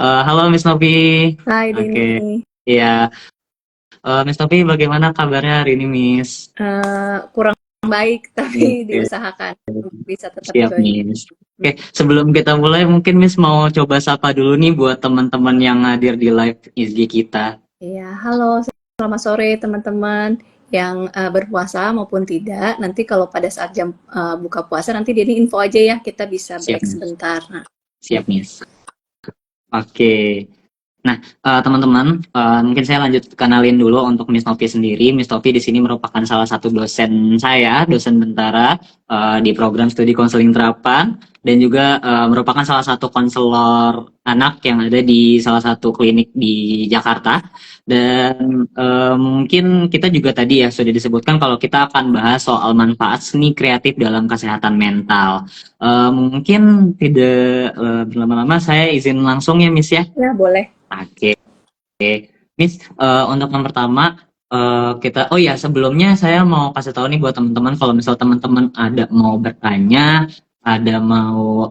Halo Miss Novi. Hai Oke, Denny. iya. Miss Novi, bagaimana kabarnya hari ini, Miss? Kurang baik tapi Oke, diusahakan bisa tetap siap, join. Miss. Oke, sebelum kita mulai, mungkin Miss mau coba sapa dulu nih buat teman-teman yang hadir di live IG kita. Iya, halo, selamat sore teman-teman yang berpuasa maupun tidak. Nanti kalau pada saat jam buka puasa nanti Denny info aja ya, kita bisa Siap, break Miss. sebentar. Nah, Siap, Miss. Oke. Nah, teman-teman, mungkin saya lanjut kenalin dulu untuk Miss Novi sendiri. Miss Novi di sini merupakan salah satu dosen saya, dosen Bentara di program studi konseling terapan, dan juga merupakan salah satu konselor anak yang ada di salah satu klinik di Jakarta. Dan mungkin kita juga tadi ya sudah disebutkan kalau kita akan bahas soal manfaat seni kreatif dalam kesehatan mental. Mungkin tidak berlama-lama, saya izin langsung ya, Miss ya. ya boleh. Oke, Miss, untuk yang pertama kita, oh ya sebelumnya saya mau kasih tahu nih buat teman-teman kalau misal teman-teman ada mau bertanya, ada mau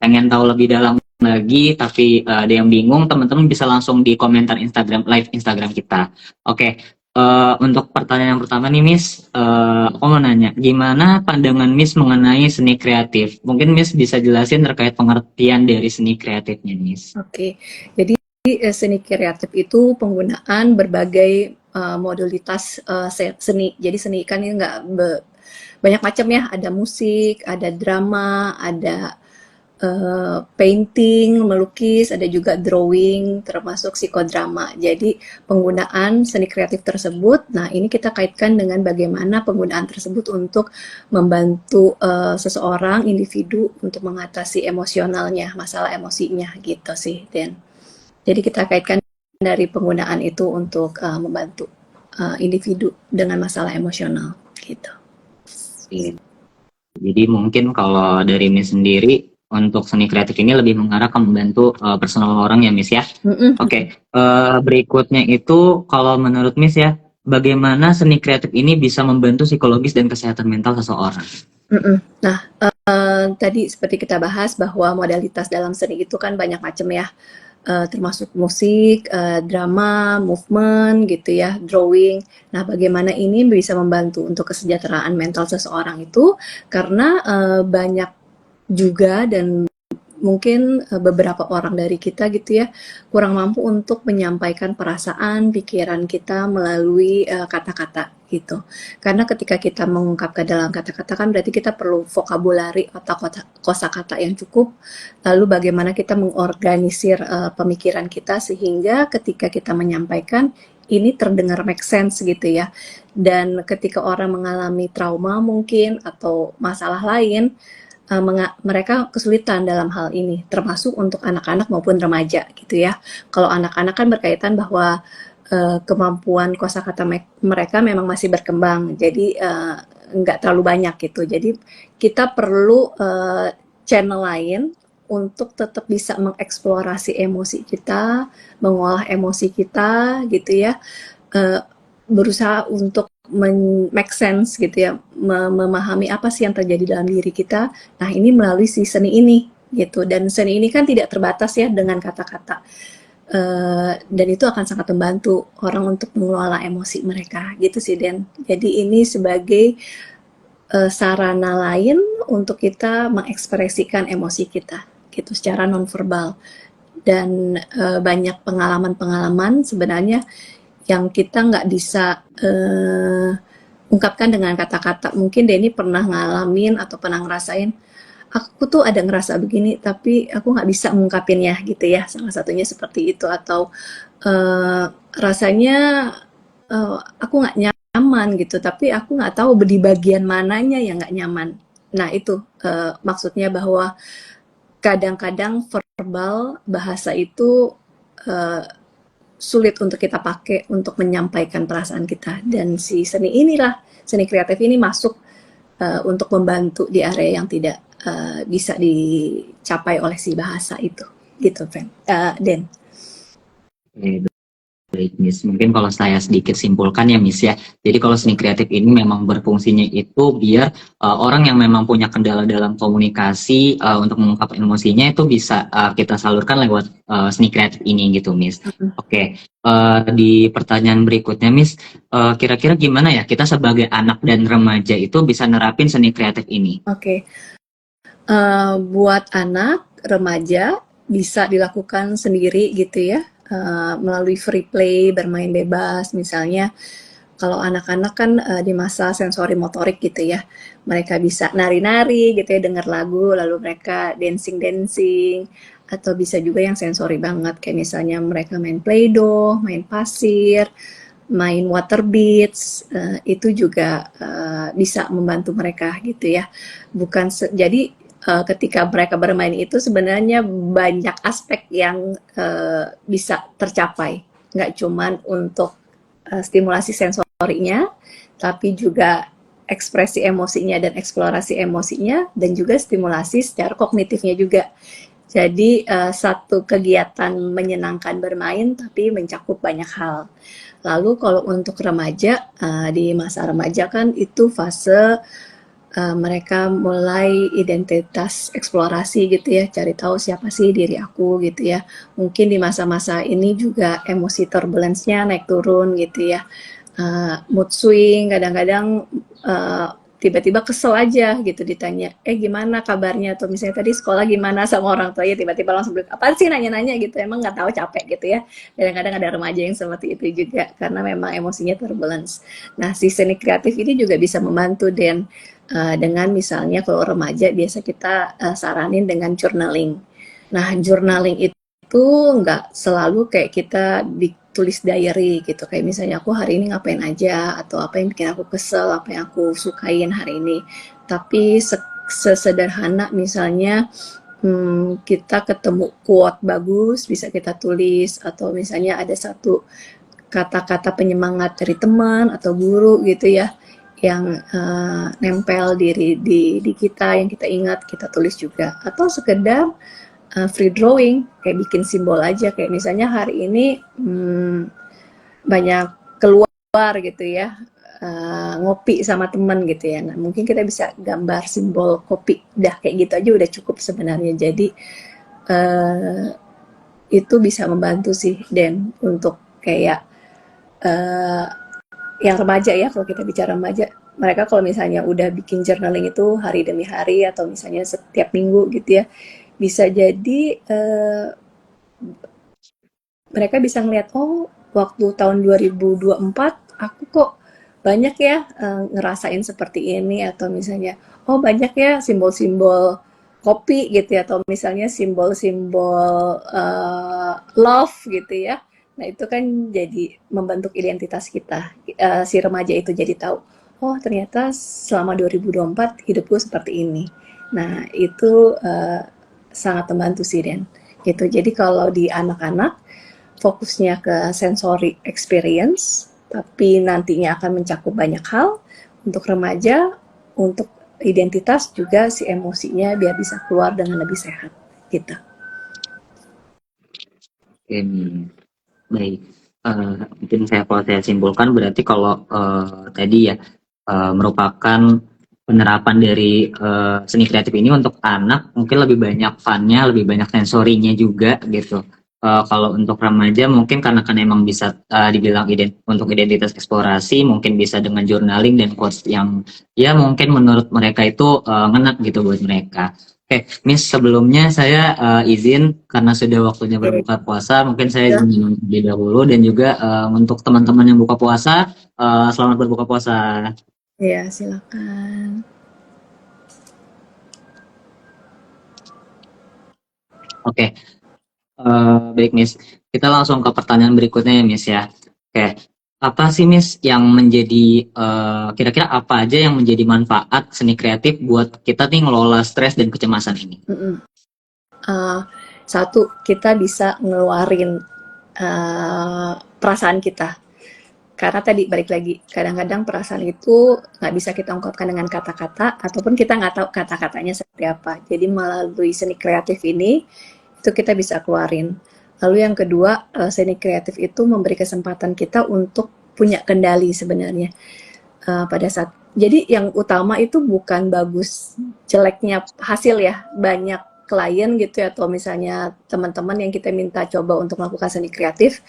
pengen tahu lebih dalam lagi, tapi ada yang bingung, teman-teman bisa langsung di komentar Instagram live Instagram kita. Oke, untuk pertanyaan yang pertama nih, Miss, aku mau nanya, gimana pandangan Miss mengenai seni kreatif? Mungkin Miss bisa jelasin terkait pengertian dari seni kreatifnya, Miss. Oke, jadi seni kreatif itu penggunaan berbagai modalitas seni. Jadi seni kan ini nggak banyak macam ya. Ada musik, ada drama, ada painting, melukis, ada juga drawing, termasuk psikodrama. Jadi penggunaan seni kreatif tersebut, nah ini kita kaitkan dengan bagaimana penggunaan tersebut untuk membantu seseorang, individu untuk mengatasi emosionalnya, masalah emosinya gitu sih, Dan. Jadi kita kaitkan dari penggunaan itu untuk membantu individu dengan masalah emosional gitu. Jadi mungkin kalau dari Miss sendiri untuk seni kreatif ini lebih mengarah ke membantu personal orang ya, Miss ya. Mm-mm. Oke, berikutnya itu kalau menurut Miss ya, bagaimana seni kreatif ini bisa membantu psikologis dan kesehatan mental seseorang? Mm-mm. Nah, tadi seperti kita bahas bahwa modalitas dalam seni itu kan banyak macam ya, termasuk musik, drama, movement gitu ya, drawing. Nah, bagaimana ini bisa membantu untuk kesejahteraan mental seseorang itu karena banyak juga dan mungkin beberapa orang dari kita gitu ya kurang mampu untuk menyampaikan perasaan, pikiran kita melalui kata-kata gitu. Karena ketika kita mengungkapkan dalam kata-kata kan berarti kita perlu vokabulari atau kosakata yang cukup. Lalu bagaimana kita mengorganisir pemikiran kita sehingga ketika kita menyampaikan ini terdengar make sense gitu ya. Dan ketika orang mengalami trauma mungkin atau masalah lain, mereka kesulitan dalam hal ini, termasuk untuk anak-anak maupun remaja gitu ya. Kalau anak-anak kan berkaitan bahwa kemampuan kosakata mereka memang masih berkembang, jadi nggak terlalu banyak gitu. Jadi kita perlu channel lain untuk tetap bisa mengeksplorasi emosi kita, mengolah emosi kita gitu ya, uh, berusaha untuk make sense gitu ya, memahami apa sih yang terjadi dalam diri kita. Nah, ini melalui si seni ini gitu. Dan seni ini kan tidak terbatas ya dengan kata-kata. Dan itu akan sangat membantu orang untuk mengelola emosi mereka gitu sih, Den. Jadi ini sebagai sarana lain untuk kita mengekspresikan emosi kita gitu secara nonverbal. Dan banyak pengalaman-pengalaman sebenarnya yang kita nggak bisa ungkapkan dengan kata-kata. Mungkin Denny pernah ngalamin atau pernah ngerasain, aku tuh ada ngerasa begini, tapi aku nggak bisa ngungkapinnya gitu ya. Salah satunya seperti itu. Atau rasanya aku nggak nyaman gitu, tapi aku nggak tahu di bagian mananya yang nggak nyaman. Nah itu maksudnya bahwa kadang-kadang verbal bahasa itu eh, sulit untuk kita pakai untuk menyampaikan perasaan kita, dan si seni inilah, seni kreatif ini masuk untuk membantu di area yang tidak bisa dicapai oleh si bahasa itu gitu, Den. Oke, Baik, Miss. Mungkin kalau saya sedikit simpulkan ya, Miss ya. Jadi kalau seni kreatif ini memang berfungsinya itu biar orang yang memang punya kendala dalam komunikasi untuk mengungkap emosinya itu bisa kita salurkan lewat seni kreatif ini gitu, Miss. Mm-mm. Oke, di pertanyaan berikutnya, Miss, kira-kira gimana ya kita sebagai anak dan remaja itu bisa nerapin seni kreatif ini? Oke. Buat anak, remaja bisa dilakukan sendiri gitu ya, melalui free play, bermain bebas misalnya. Kalau anak-anak kan di masa sensori motorik gitu ya, mereka bisa nari-nari gitu ya, dengar lagu lalu mereka dancing-dancing, atau bisa juga yang sensori banget kayak misalnya mereka main play-doh, main pasir, main water beads, itu juga bisa membantu mereka gitu ya. Bukan jadi ketika mereka bermain itu sebenarnya banyak aspek yang bisa tercapai, nggak cuman untuk stimulasi sensorinya, tapi juga ekspresi emosinya dan eksplorasi emosinya, dan juga stimulasi secara kognitifnya juga. Jadi satu kegiatan menyenangkan bermain tapi mencakup banyak hal. Lalu kalau untuk remaja, di masa remaja kan itu fase mereka mulai identitas eksplorasi gitu ya, cari tahu siapa sih diri aku gitu ya. Mungkin di masa-masa ini juga emosi turbulence-nya naik turun gitu ya. Mood swing, kadang-kadang tiba-tiba kesel aja gitu ditanya, gimana kabarnya, atau misalnya tadi sekolah gimana sama orang tua ya, tiba-tiba langsung bilang, apa sih nanya-nanya gitu, emang nggak tahu capek gitu ya. Kadang-kadang ada remaja yang seperti itu juga, karena memang emosinya turbulence. Nah, si seni kreatif ini juga bisa membantu Dan, dengan misalnya kalau remaja biasa kita saranin dengan journaling. Nah, journaling itu nggak selalu kayak kita tulis diary gitu, kayak misalnya aku hari ini ngapain aja, atau apa yang bikin aku kesel, apa yang aku sukain hari ini. Tapi sesederhana misalnya kita ketemu quote bagus bisa kita tulis, atau misalnya ada satu kata-kata penyemangat dari teman atau guru gitu ya, yang nempel di kita, yang kita ingat, kita tulis juga. Atau sekedar free drawing, kayak bikin simbol aja, kayak misalnya hari ini banyak keluar gitu ya, ngopi sama temen gitu ya. Nah, mungkin kita bisa gambar simbol kopi, udah kayak gitu aja udah cukup sebenarnya. Jadi itu bisa membantu sih Dan, untuk kayak yang remaja ya, kalau kita bicara remaja, mereka kalau misalnya udah bikin journaling itu hari demi hari atau misalnya setiap minggu gitu ya, bisa jadi mereka bisa ngeliat, oh waktu tahun 2024 aku kok banyak ya ngerasain seperti ini, atau misalnya oh banyak ya simbol-simbol kopi gitu ya, atau misalnya simbol-simbol love gitu ya. Nah itu kan jadi membentuk identitas kita, si remaja itu jadi tahu, oh ternyata selama 2024 hidupku seperti ini. Nah itu sangat membantu sih Dan gitu. Jadi kalau di anak-anak fokusnya ke sensory experience, tapi nantinya akan mencakup banyak hal. Untuk remaja, untuk identitas juga si emosinya biar bisa keluar dengan lebih sehat gitu. Oke, baik. Mungkin kalau saya simpulkan berarti kalau tadi ya merupakan penerapan dari seni kreatif ini untuk anak mungkin lebih banyak fun-nya, lebih banyak sensorinya juga gitu. Kalau untuk remaja mungkin karena kan emang bisa dibilang untuk identitas eksplorasi mungkin bisa dengan journaling dan quotes yang ya mungkin menurut mereka itu ngena gitu buat mereka. Oke, Miss, sebelumnya saya izin karena sudah waktunya berbuka puasa, mungkin saya Ya, izin terlebih dahulu dan juga untuk teman-teman yang buka puasa, selamat berbuka puasa. ya silakan. Oke, baik Miss. Kita langsung ke pertanyaan berikutnya ya Miss ya. Oke, apa sih Miss yang menjadi kira-kira apa aja yang menjadi manfaat seni kreatif buat kita nih ngelola stres dan kecemasan ini? Satu, kita bisa ngeluarin perasaan kita. Karena tadi balik lagi, kadang-kadang perasaan itu nggak bisa kita ungkapkan dengan kata-kata, ataupun kita nggak tahu kata-katanya seperti apa. Jadi melalui seni kreatif ini, itu kita bisa keluarin. Lalu yang kedua, seni kreatif itu memberi kesempatan kita untuk punya kendali sebenarnya. Pada saat jadi yang utama itu bukan bagus jeleknya hasil ya. Banyak klien gitu ya, atau misalnya teman-teman yang kita minta coba untuk melakukan seni kreatif,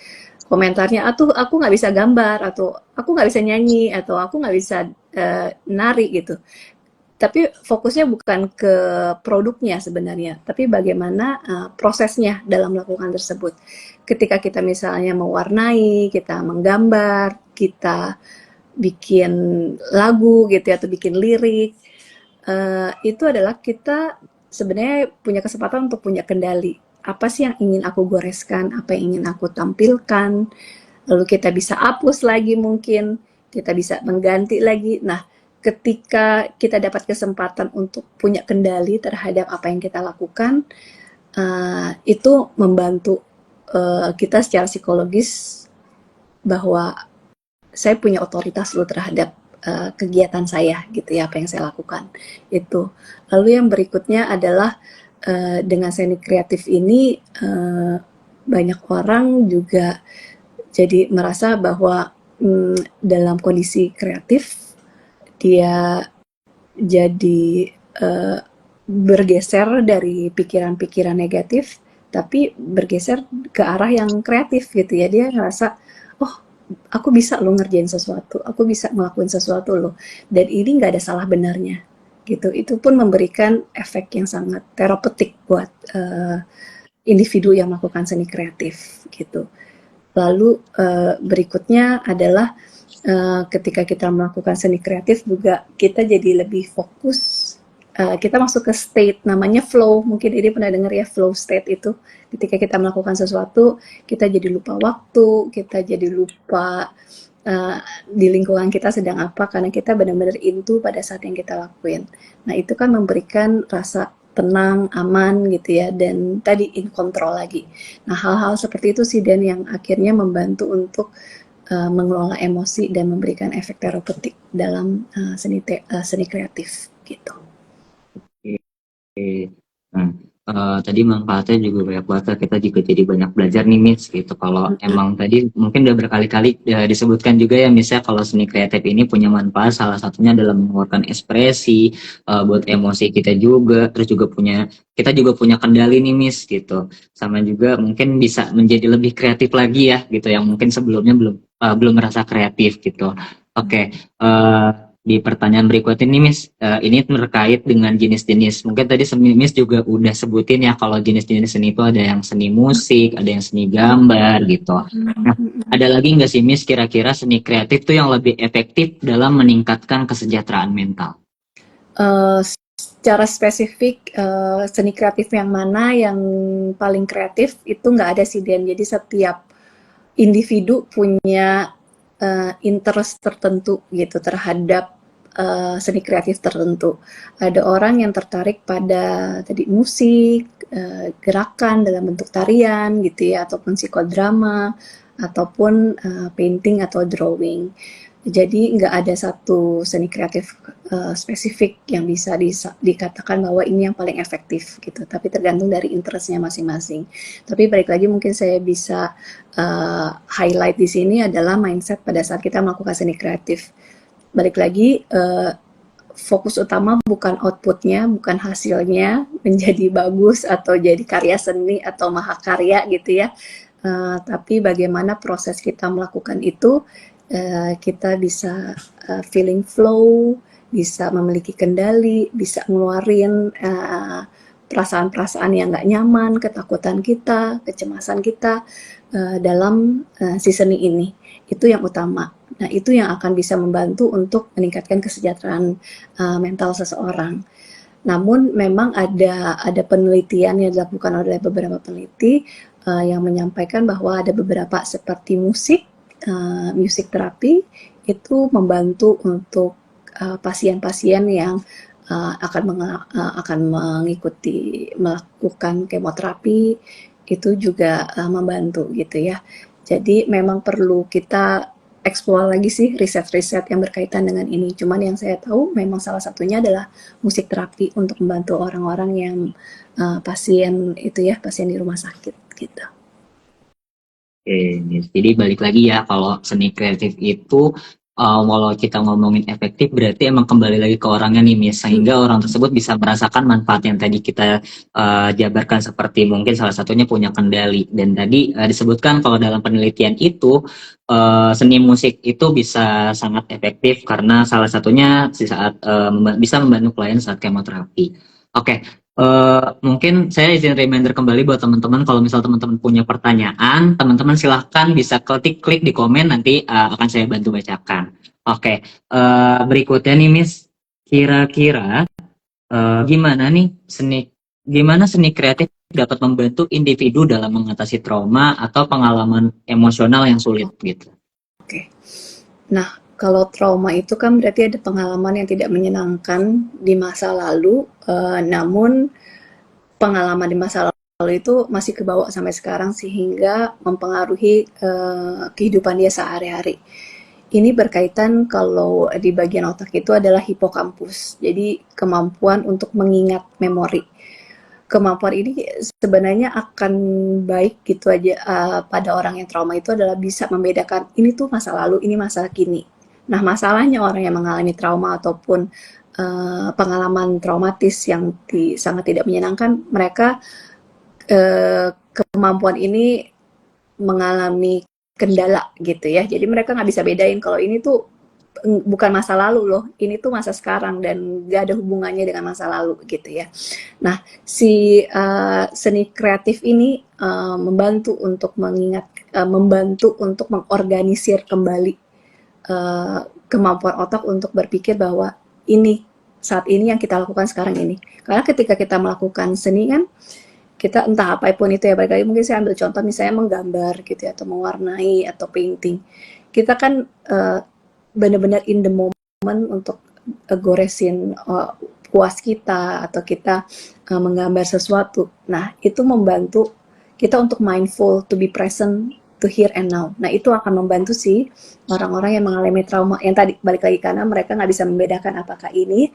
komentarnya, "Atuh aku nggak bisa gambar," atau "Aku nggak bisa nyanyi," atau "Aku nggak bisa nari," gitu. Tapi fokusnya bukan ke produknya sebenarnya, tapi bagaimana prosesnya dalam melakukan tersebut. Ketika kita misalnya mewarnai, kita menggambar, kita bikin lagu gitu ya, atau bikin lirik, itu adalah kita sebenarnya punya kesempatan untuk punya kendali. Apa sih yang ingin aku goreskan, apa yang ingin aku tampilkan, lalu kita bisa hapus lagi mungkin, kita bisa mengganti lagi. Nah, ketika kita dapat kesempatan untuk punya kendali terhadap apa yang kita lakukan, itu membantu kita secara psikologis bahwa saya punya otoritas loh terhadap kegiatan saya gitu ya, apa yang saya lakukan itu. Lalu yang berikutnya adalah dengan seni kreatif ini banyak orang juga jadi merasa bahwa dalam kondisi kreatif dia jadi bergeser dari pikiran-pikiran negatif, tapi bergeser ke arah yang kreatif gitu ya. Dia ngerasa, oh aku bisa loh ngerjain sesuatu, aku bisa ngelakuin sesuatu loh, dan ini nggak ada salah benarnya gitu. Itu pun memberikan efek yang sangat terapeutik buat individu yang melakukan seni kreatif gitu. Lalu berikutnya adalah ketika kita melakukan seni kreatif juga kita jadi lebih fokus. Kita masuk ke state namanya flow. Mungkin ini pernah dengar ya, flow state itu. Ketika kita melakukan sesuatu, kita jadi lupa waktu, kita jadi lupa di lingkungan kita sedang apa, karena kita benar-benar into pada saat yang kita lakuin. Nah, itu kan memberikan rasa tenang, aman gitu ya, dan tadi in control lagi. Nah, hal-hal seperti itu sih Dan yang akhirnya membantu untuk mengelola emosi dan memberikan efek terapeutik dalam seni kreatif gitu. Oke. Nah, tadi manfaatnya juga banyak banget. Kita juga jadi banyak belajar nih, Miss, gitu. Kalau emang tadi mungkin udah berkali-kali disebutkan juga ya, Miss, ya, kalau seni kreatif ini punya manfaat, salah satunya adalah mengeluarkan ekspresi, buat emosi kita juga, terus juga kita juga punya kendali nih, Miss, gitu. Sama juga mungkin bisa menjadi lebih kreatif lagi ya, gitu, yang mungkin sebelumnya belum merasa kreatif gitu. Oke. Di pertanyaan berikut ini, Miss, ini terkait dengan jenis-jenis. Mungkin tadi Miss juga udah sebutin ya, kalau jenis-jenis seni itu ada yang seni musik, ada yang seni gambar gitu. Nah, ada lagi nggak sih, Miss, kira-kira seni kreatif tuh yang lebih efektif dalam meningkatkan kesejahteraan mental? Secara spesifik seni kreatif yang mana yang paling kreatif itu nggak ada sih Dan. Jadi setiap individu punya interest tertentu gitu terhadap seni kreatif tertentu. Ada orang yang tertarik pada tadi musik, gerakan dalam bentuk tarian gitu ya, ataupun psikodrama, ataupun painting atau drawing. Jadi nggak ada satu seni kreatif spesifik yang bisa dikatakan bahwa ini yang paling efektif gitu. Tapi tergantung dari interestnya masing-masing. Tapi balik lagi mungkin saya bisa highlight di sini adalah mindset pada saat kita melakukan seni kreatif. Balik lagi fokus utama bukan outputnya, bukan hasilnya menjadi bagus atau jadi karya seni atau mahakarya gitu ya, tapi bagaimana proses kita melakukan itu, kita bisa feeling flow, bisa memiliki kendali, bisa ngeluarin perasaan-perasaan yang nggak nyaman, ketakutan kita, kecemasan kita dalam si seni ini. Itu yang utama. Nah, itu yang akan bisa membantu untuk meningkatkan kesejahteraan mental seseorang. Namun memang ada penelitian yang dilakukan oleh beberapa peneliti yang menyampaikan bahwa ada beberapa seperti musik terapi itu membantu untuk pasien-pasien yang akan mengikuti melakukan kemoterapi, itu juga membantu gitu ya. Jadi memang perlu kita eksplor lagi sih riset-riset yang berkaitan dengan ini. Cuman yang saya tahu memang salah satunya adalah musik terapi untuk membantu orang-orang yang pasien itu ya, pasien di rumah sakit gitu. Jadi balik lagi ya, kalau seni kreatif itu walau kita ngomongin efektif berarti emang kembali lagi ke orangnya nih Miss, Hmm. sehingga orang tersebut bisa merasakan manfaat yang tadi kita jabarkan, seperti mungkin salah satunya punya kendali. Dan tadi disebutkan kalau dalam penelitian itu seni musik itu bisa sangat efektif karena salah satunya di saat bisa membantu klien saat kemoterapi. Oke, mungkin saya izin reminder kembali buat teman-teman, kalau misal teman-teman punya pertanyaan, teman-teman silahkan bisa klik di komen, nanti akan saya bantu bacakan. Oke, berikutnya nih Miss, kira-kira gimana seni kreatif dapat membantu individu dalam mengatasi trauma atau pengalaman emosional yang sulit gitu. Oke. Nah, kalau trauma itu kan berarti ada pengalaman yang tidak menyenangkan di masa lalu, namun pengalaman di masa lalu itu masih kebawa sampai sekarang sehingga mempengaruhi kehidupan dia sehari-hari. Ini berkaitan kalau di bagian otak itu adalah hipokampus. Jadi kemampuan untuk mengingat memori. Kemampuan ini sebenarnya akan baik gitu aja pada orang yang trauma itu adalah bisa membedakan ini tuh masa lalu, ini masa kini. Nah, masalahnya orang yang mengalami trauma ataupun pengalaman traumatis yang sangat tidak menyenangkan, mereka kemampuan ini mengalami kendala gitu ya. Jadi mereka nggak bisa bedain kalau ini tuh bukan masa lalu loh, ini tuh masa sekarang dan gak ada hubungannya dengan masa lalu gitu ya. Nah, si seni kreatif ini membantu untuk mengingat, membantu untuk mengorganisir kembali kemampuan otak untuk berpikir bahwa ini saat ini yang kita lakukan sekarang ini. Karena ketika kita melakukan seni kan kita entah apapun itu ya, balik lagi mungkin saya ambil contoh misalnya menggambar gitu ya, atau mewarnai atau painting. Kita kan benar-benar in the moment untuk goresin puas kita atau kita menggambar sesuatu. Nah, itu membantu kita untuk mindful, to be present, to here and now. Nah, itu akan membantu sih orang-orang yang mengalami trauma yang tadi balik lagi karena mereka nggak bisa membedakan apakah ini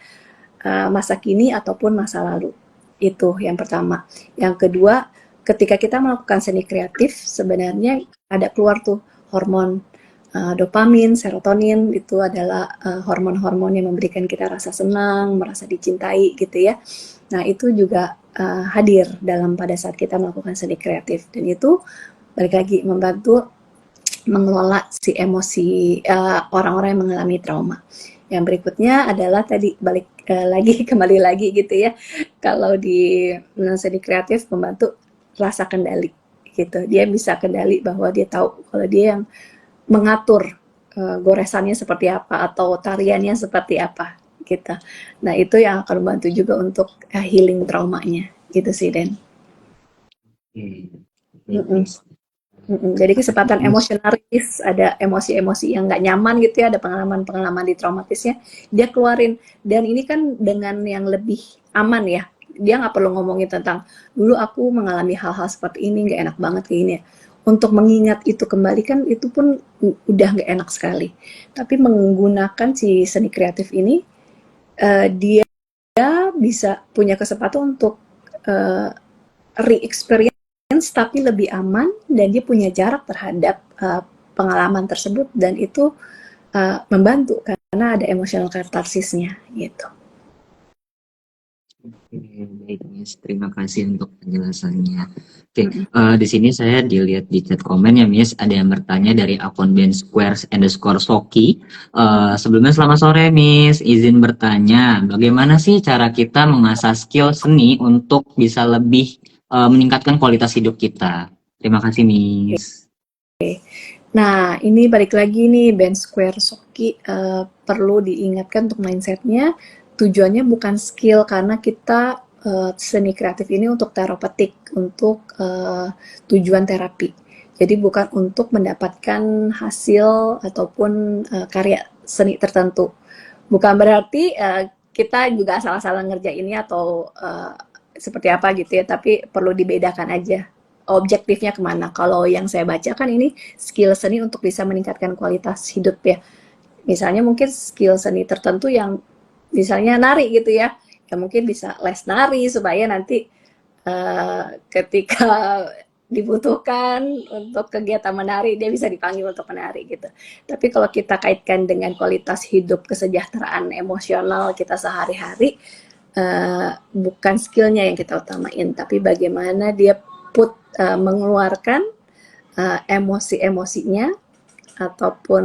masa kini ataupun masa lalu. Itu yang pertama. Yang kedua, ketika kita melakukan seni kreatif, sebenarnya ada keluar tuh hormon dopamin, serotonin, itu adalah hormon-hormon yang memberikan kita rasa senang, merasa dicintai gitu ya. Nah, itu juga hadir dalam pada saat kita melakukan seni kreatif. Dan itu balik lagi membantu mengelola si emosi orang-orang yang mengalami trauma. Yang berikutnya adalah tadi balik lagi kembali lagi gitu ya. Kalau di seni kreatif membantu rasa kendali gitu. Dia bisa kendali bahwa dia tahu kalau dia yang mengatur goresannya seperti apa atau tariannya seperti apa gitu. Nah, itu yang akan membantu juga untuk healing traumanya gitu sih, Den. Mm-mm. Jadi kesempatan emosionalis, ada emosi-emosi yang nggak nyaman gitu ya, ada pengalaman-pengalaman di traumatisnya, dia keluarin. Dan ini kan dengan yang lebih aman ya, dia nggak perlu ngomongin tentang, dulu aku mengalami hal-hal seperti ini, nggak enak banget kayak ini ya. Untuk mengingat itu kembali kan, itu pun udah nggak enak sekali. Tapi menggunakan si seni kreatif ini, dia bisa punya kesempatan untuk re-experience tapi lebih aman dan dia punya jarak terhadap pengalaman tersebut dan itu membantu karena ada emotional katarsisnya gitu. Baik, Miss. Terima kasih untuk penjelasannya. Oke, di sini saya dilihat di chat komen ya, Miss, ada yang bertanya dari akun Ben Squares underscore Soki. Sebelumnya selamat sore, Miss. Izin bertanya, bagaimana sih cara kita mengasah skill seni untuk bisa lebih meningkatkan kualitas hidup kita? Terima kasih, Miss. Nah, ini balik lagi nih Ben Square Soki perlu diingatkan untuk mindsetnya. Tujuannya bukan skill karena kita seni kreatif ini untuk terapeutik, untuk tujuan terapi. Jadi bukan untuk mendapatkan hasil ataupun karya seni tertentu. Bukan berarti kita juga salah-salah ngerjainnya atau seperti apa gitu ya, tapi perlu dibedakan aja objektifnya kemana. Kalau yang saya baca kan ini skill seni untuk bisa meningkatkan kualitas hidup ya. Misalnya mungkin skill seni tertentu yang misalnya nari gitu ya, ya mungkin bisa les nari supaya nanti ketika dibutuhkan untuk kegiatan menari, dia bisa dipanggil untuk menari gitu. Tapi kalau kita kaitkan dengan kualitas hidup, kesejahteraan emosional kita sehari-hari, bukan skillnya yang kita utamain, tapi bagaimana dia mengeluarkan emosi-emosinya ataupun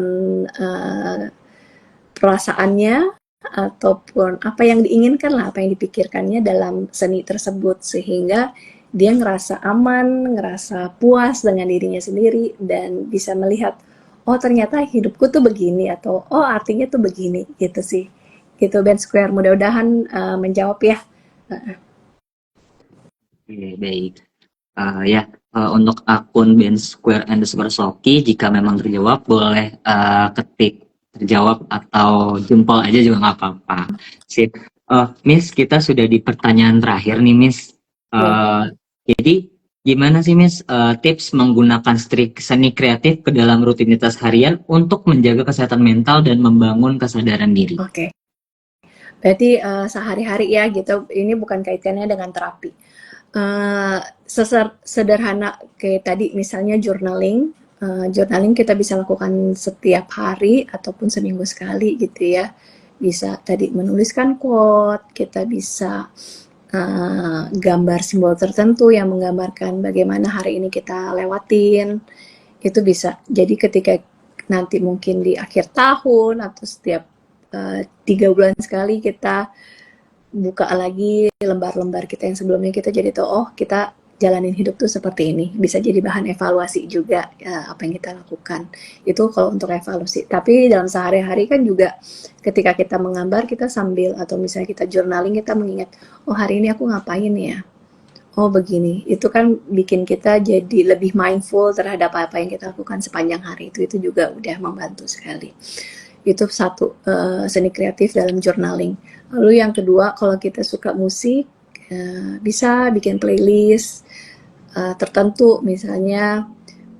perasaannya ataupun apa yang diinginkan lah, apa yang dipikirkannya dalam seni tersebut sehingga dia ngerasa aman, ngerasa puas dengan dirinya sendiri dan bisa melihat oh ternyata hidupku tuh begini atau oh artinya tuh begini gitu sih. Gitu Band Square. Mudah-mudahan menjawab ya. Oke, baik. Ya, untuk akun Ben Square underscore Soki, jika memang terjawab, boleh ketik terjawab atau jempol aja juga nggak apa-apa. Sip. Miss, kita sudah di pertanyaan terakhir nih, Miss. Jadi, gimana sih, Miss, tips menggunakan seni kreatif ke dalam rutinitas harian untuk menjaga kesehatan mental dan membangun kesadaran diri? Oke. Berarti sehari-hari ya gitu, ini bukan kaitannya dengan terapi. Sederhana kayak tadi misalnya journaling. Journaling kita bisa lakukan setiap hari ataupun seminggu sekali gitu ya. Bisa tadi menuliskan quote, kita bisa gambar simbol tertentu yang menggambarkan bagaimana hari ini kita lewatin. Itu bisa. Jadi ketika nanti mungkin di akhir tahun atau setiap 3 bulan sekali kita buka lagi lembar-lembar kita yang sebelumnya, kita jadi tahu oh kita jalanin hidup tuh seperti ini, bisa jadi bahan evaluasi juga ya, apa yang kita lakukan itu kalau untuk evaluasi. Tapi dalam sehari-hari kan juga ketika kita menggambar, kita sambil atau misalnya kita journaling, kita mengingat oh hari ini aku ngapain ya, oh begini, itu kan bikin kita jadi lebih mindful terhadap apa yang kita lakukan sepanjang hari itu juga udah membantu sekali. Itu satu, seni kreatif dalam journaling. Lalu yang kedua, kalau kita suka musik, bisa bikin playlist tertentu, misalnya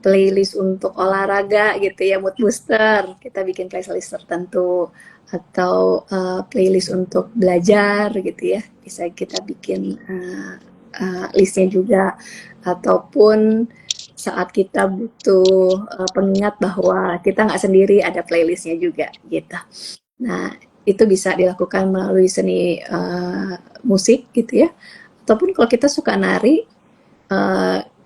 playlist untuk olahraga gitu ya, mood booster, kita bikin playlist tertentu, atau playlist untuk belajar gitu ya, bisa kita bikin listnya juga, ataupun saat kita butuh pengingat bahwa kita nggak sendiri, ada playlistnya juga gitu. Nah itu bisa dilakukan melalui seni musik gitu ya, ataupun kalau kita suka nari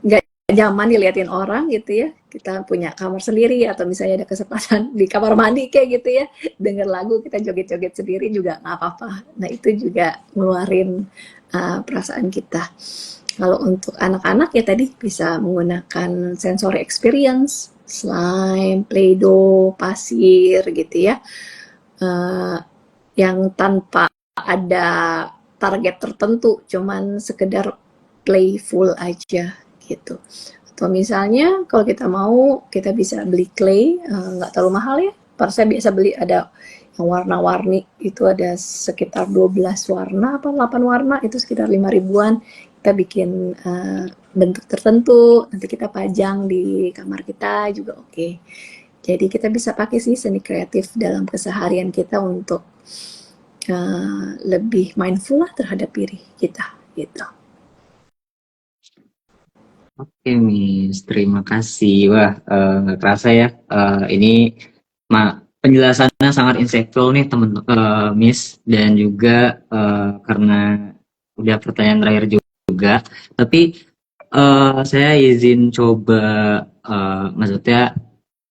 nggak nyaman diliatin orang gitu ya, kita punya kamar sendiri atau misalnya ada kesempatan di kamar mandi kayak gitu ya, denger lagu kita joget-joget sendiri juga nggak apa-apa. Nah itu juga ngeluarin perasaan kita. Kalau untuk anak-anak ya tadi bisa menggunakan sensory experience, slime, play-doh, pasir gitu ya, yang tanpa ada target tertentu, cuman sekedar playful aja gitu. Atau misalnya kalau kita mau, kita bisa beli clay, nggak terlalu mahal ya. Saya biasa beli ada yang warna-warni, itu ada sekitar 12 warna apa 8 warna, itu sekitar 5 ribuan. Kita bikin bentuk tertentu, nanti kita pajang di kamar kita juga oke. Jadi kita bisa pakai sih seni kreatif dalam keseharian kita untuk lebih mindful lah terhadap diri kita gitu. Oke, Miss, terima kasih. Wah, nggak kerasa ya. Ini penjelasannya sangat insightful nih, teman Miss, dan juga karena udah pertanyaan terakhir juga. Tapi saya izin coba, maksudnya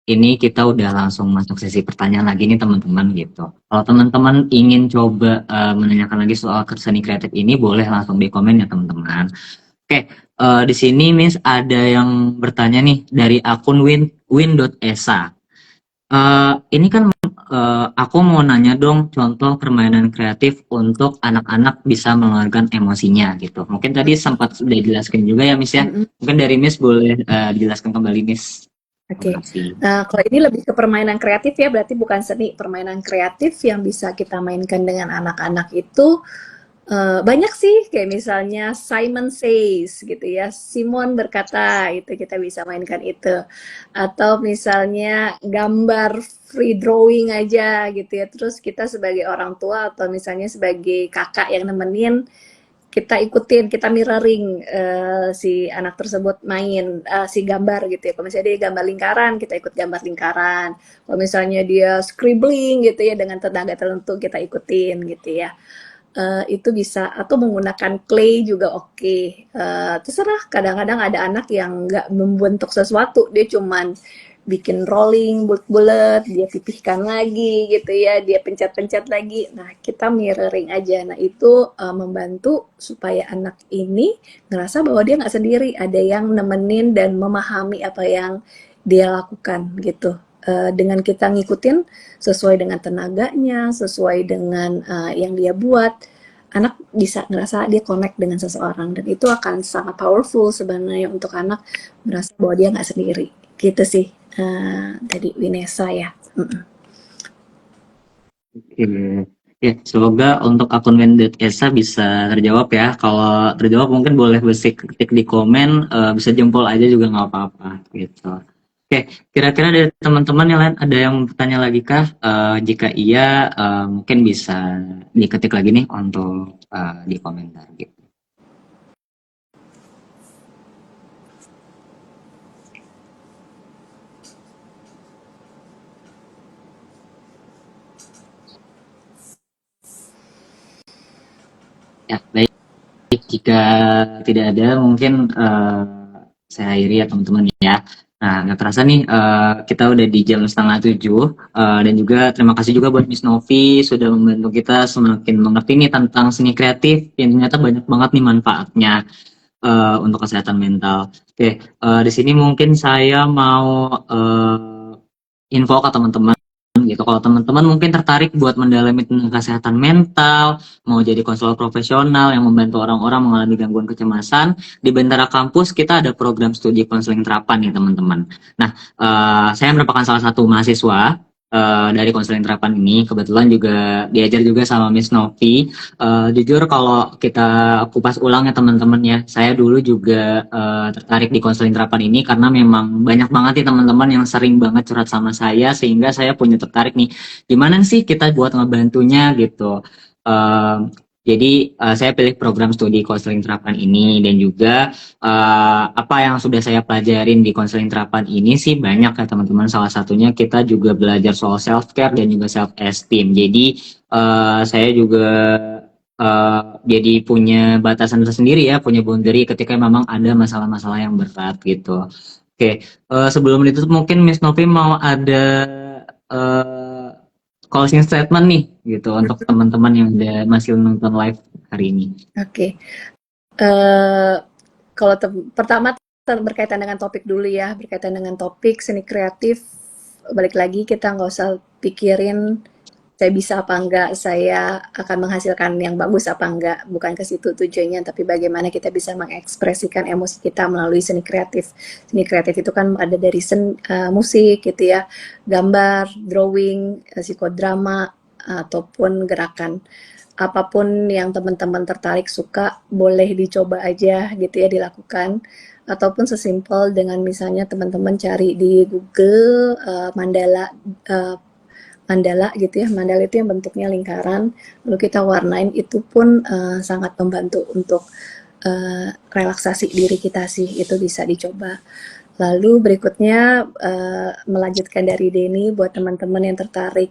ini kita udah langsung masuk sesi pertanyaan lagi nih teman-teman gitu. Kalau teman-teman ingin coba menanyakan lagi soal seni kreatif ini, boleh langsung di komen ya teman-teman. Oke, di sini Miss ada yang bertanya nih dari akun win.esa. Ini kan aku mau nanya dong contoh permainan kreatif untuk anak-anak bisa mengeluarkan emosinya gitu. Mungkin tadi sempat sudah dijelaskan juga ya Miss ya. Mungkin dari Miss boleh dijelaskan kembali Miss. Oke, kalau ini lebih ke permainan kreatif ya, berarti bukan seni. Permainan kreatif yang bisa kita mainkan dengan anak-anak itu banyak sih, kayak misalnya Simon Says gitu ya, Simon berkata, itu kita bisa mainkan itu. Atau misalnya gambar free drawing aja gitu ya, terus kita sebagai orang tua atau misalnya sebagai kakak yang nemenin, kita ikutin, kita mirroring si anak tersebut main si gambar gitu ya. Kalau misalnya dia gambar lingkaran, kita ikut gambar lingkaran. Kalau misalnya dia scribbling gitu ya dengan tenaga tertentu, kita ikutin gitu ya. Itu bisa, atau menggunakan clay juga oke. Terserah, kadang-kadang ada anak yang nggak membentuk sesuatu, dia cuman bikin rolling bulat-bulat, dia pipihkan lagi gitu ya, dia pencet-pencet lagi. Nah, kita mirroring aja. Nah, itu membantu supaya anak ini ngerasa bahwa dia nggak sendiri, ada yang nemenin dan memahami apa yang dia lakukan gitu. Dengan kita ngikutin sesuai dengan tenaganya, sesuai dengan yang dia buat, anak bisa ngerasa dia connect dengan seseorang, dan itu akan sangat powerful sebenarnya untuk anak merasa bahwa dia nggak sendiri. Gitu sih dari Winesa ya. Oke. Ya, semoga untuk akun Esa bisa terjawab ya. Kalau terjawab mungkin boleh ketik di komen, bisa jempol aja juga nggak apa-apa gitu. Oke, kira-kira dari teman-teman yang lain ada yang bertanya lagi kah? Jika iya, mungkin bisa diketik lagi nih untuk di komentar gitu. Ya, baik. Jika tidak ada, mungkin saya akhiri ya teman-teman ya. Nah, nggak terasa nih kita udah di jam 6:30, dan juga terima kasih juga buat Miss Novi sudah membantu kita semakin mengerti nih tentang seni kreatif yang ternyata banyak banget nih manfaatnya untuk kesehatan mental. Oke, di sini mungkin saya mau info ke teman-teman gitu. Kalau teman-teman mungkin tertarik buat mendalami tentang kesehatan mental, mau jadi konselor profesional yang membantu orang-orang mengalami gangguan kecemasan, di Bentara Kampus kita ada program studi konseling terapan nih teman-teman. Nah, saya merupakan salah satu mahasiswa dari konseling terapan ini, kebetulan juga diajar juga sama Miss Novi. Jujur kalau kita kupas ulang ya teman-teman ya, saya dulu juga tertarik di konseling terapan ini karena memang banyak banget nih teman-teman yang sering banget curhat sama saya, sehingga saya punya tertarik nih, gimana sih kita buat ngebantunya gitu. Jadi saya pilih program studi konseling terapan ini, dan juga apa yang sudah saya pelajarin di konseling terapan ini sih banyak ya teman-teman. Salah satunya kita juga belajar soal self care dan juga self esteem. Jadi saya juga jadi punya batasan tersendiri ya, punya boundary ketika memang ada masalah-masalah yang berat gitu. Oke, sebelum itu mungkin Miss Novi mau ada closing statement nih gitu untuk teman-teman yang udah masih nonton live hari ini. Oke. Kalau pertama berkaitan dengan topik dulu ya, berkaitan dengan topik seni kreatif, balik lagi kita nggak usah pikirin saya bisa apa enggak, saya akan menghasilkan yang bagus apa enggak, bukan ke situ tujuannya, tapi bagaimana kita bisa mengekspresikan emosi kita melalui seni kreatif. Seni kreatif itu kan ada dari musik gitu ya, gambar, drawing, psikodrama, ataupun gerakan. Apapun yang teman-teman tertarik suka, boleh dicoba aja gitu ya, dilakukan. Ataupun sesimpel dengan misalnya teman-teman cari di Google mandala gitu ya. Mandala itu yang bentuknya lingkaran, lalu kita warnain, itu pun sangat membantu untuk relaksasi diri kita sih, itu bisa dicoba. Lalu berikutnya melanjutkan dari Denny, buat teman-teman yang tertarik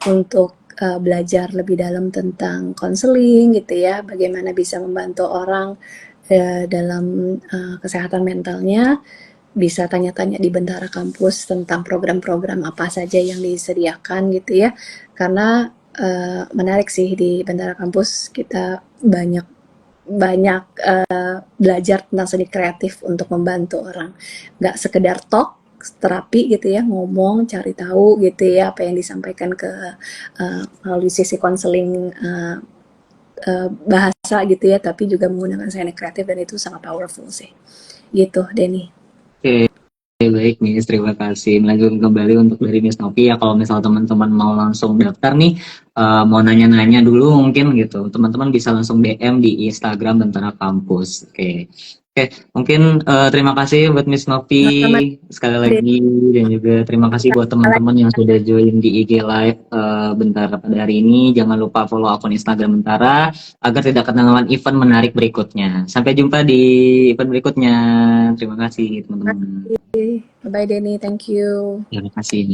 untuk belajar lebih dalam tentang konseling gitu ya, bagaimana bisa membantu orang dalam kesehatan mentalnya, bisa tanya-tanya di Bentara Kampus tentang program-program apa saja yang disediakan gitu ya. Karena menarik sih, di Bentara Kampus kita banyak belajar tentang seni kreatif untuk membantu orang. Nggak sekedar talk, terapi gitu ya, ngomong, cari tahu gitu ya apa yang disampaikan ke melalui sisi konseling bahasa gitu ya, tapi juga menggunakan seni kreatif, dan itu sangat powerful sih. Gitu, Denny. Oke, baik Miss, terima kasih. Melanjutkan kembali untuk dari Miss Novi ya, kalau misal teman-teman mau langsung daftar nih, mau nanya-nanya dulu mungkin gitu, teman-teman bisa langsung DM di Instagram Bentara Kampus. Oke. Mungkin terima kasih buat Miss Novi Sama-sama sekali deh. lagi, dan juga terima kasih buat teman-teman yang sudah join di IG Live Bentara pada hari ini. Jangan lupa follow akun Instagram Bentara agar tidak ketinggalan event menarik berikutnya. Sampai jumpa di event berikutnya. Terima kasih teman-teman. Bye Denny, thank you. Terima kasih.